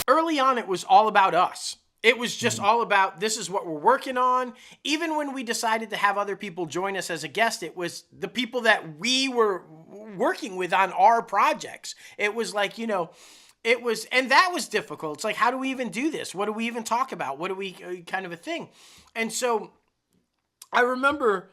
early on, it was all about us. It was just all about, this is what we're working on. Even when we decided to have other people join us as a guest, it was the people that we were working with on our projects. It was like, it was, and that was difficult. It's like, how do we even do this? What do we even talk about? What do we, kind of a thing? And so I remember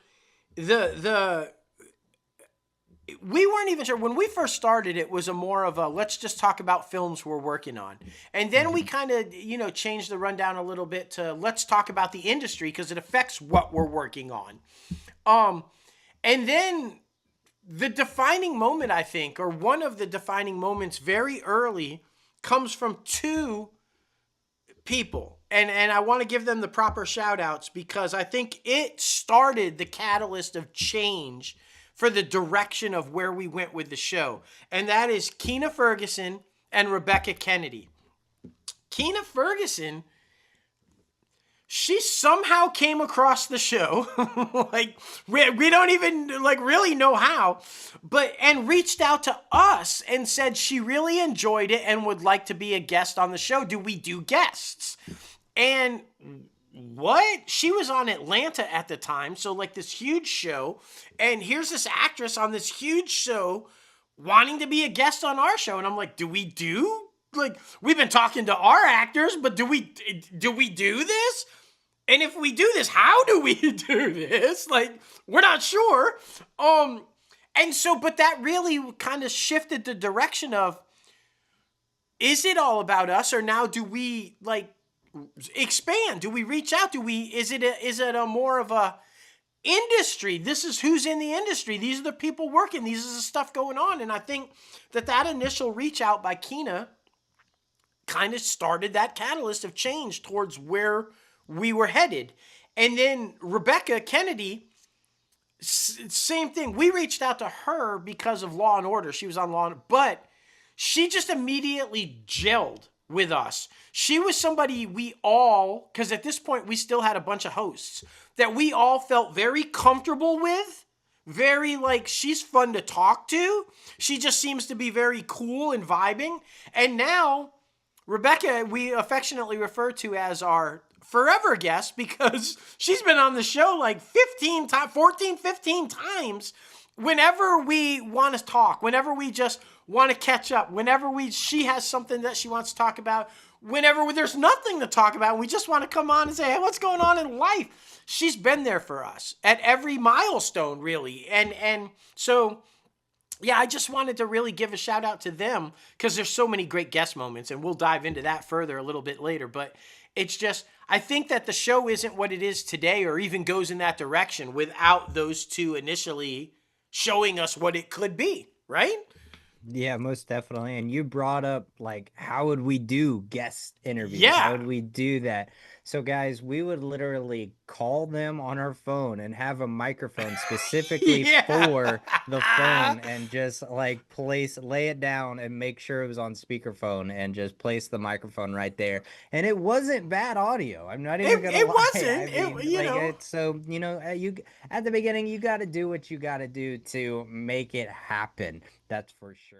we weren't even sure when we first started. It was a more of a, let's just talk about films we're working on. And then we kind of, changed the rundown a little bit to, let's talk about the industry because it affects what we're working on. And then the defining moment, I think, or one of the defining moments very early, comes from two people. And I want to give them the proper shout outs because I think it started the catalyst of change for the direction of where we went with the show. And that is Keena Ferguson and Rebekah Kennedy. Keena Ferguson, she somehow came across the show. Like, we don't even really know how, and reached out to us and said she really enjoyed it and would like to be a guest on the show. Do we do guests? And what? She was on Atlanta at the time, so this huge show, and here's this actress on this huge show wanting to be a guest on our show, and I'm like, do we do? We've been talking to our actors, but do we do this? And if we do this, how do we do this? We're not sure. And so, but that really kind of shifted the direction of, is it all about us, or now do we expand? Do we reach out? Is it a more of a industry? This is who's in the industry. These are the people working. These is the stuff going on. And I think that initial reach out by Keena kind of started that catalyst of change towards where we were headed. And then Rebekah Kennedy, same thing. We reached out to her because of Law and Order. She was on Law and Order, but she just immediately gelled with us. She was somebody we all, because at this point we still had a bunch of hosts, that we all felt very comfortable with. Very she's fun to talk to. She just seems to be very cool and vibing. And now Rebekah, we affectionately refer to as our forever guest because she's been on the show 14, 15 times. Whenever we want to talk, whenever we just want to catch up, whenever she has something that she wants to talk about, whenever there's nothing to talk about, we just want to come on and say, hey, what's going on in life? She's been there for us at every milestone, really. And so, yeah, I just wanted to really give a shout out to them because there's so many great guest moments, and we'll dive into that further a little bit later. But it's just, I think that the show isn't what it is today or even goes in that direction without those two initially showing us what it could be, right? Yeah, most definitely. And you brought up how would we do guest interviews? Yeah. How would we do that? So guys, we would literally call them on our phone and have a microphone specifically for the phone and just lay it down and make sure it was on speakerphone and just place the microphone right there. And it wasn't bad audio. I'm not even gonna lie. It wasn't. So you at the beginning you got to do what you got to do to make it happen. That's for sure.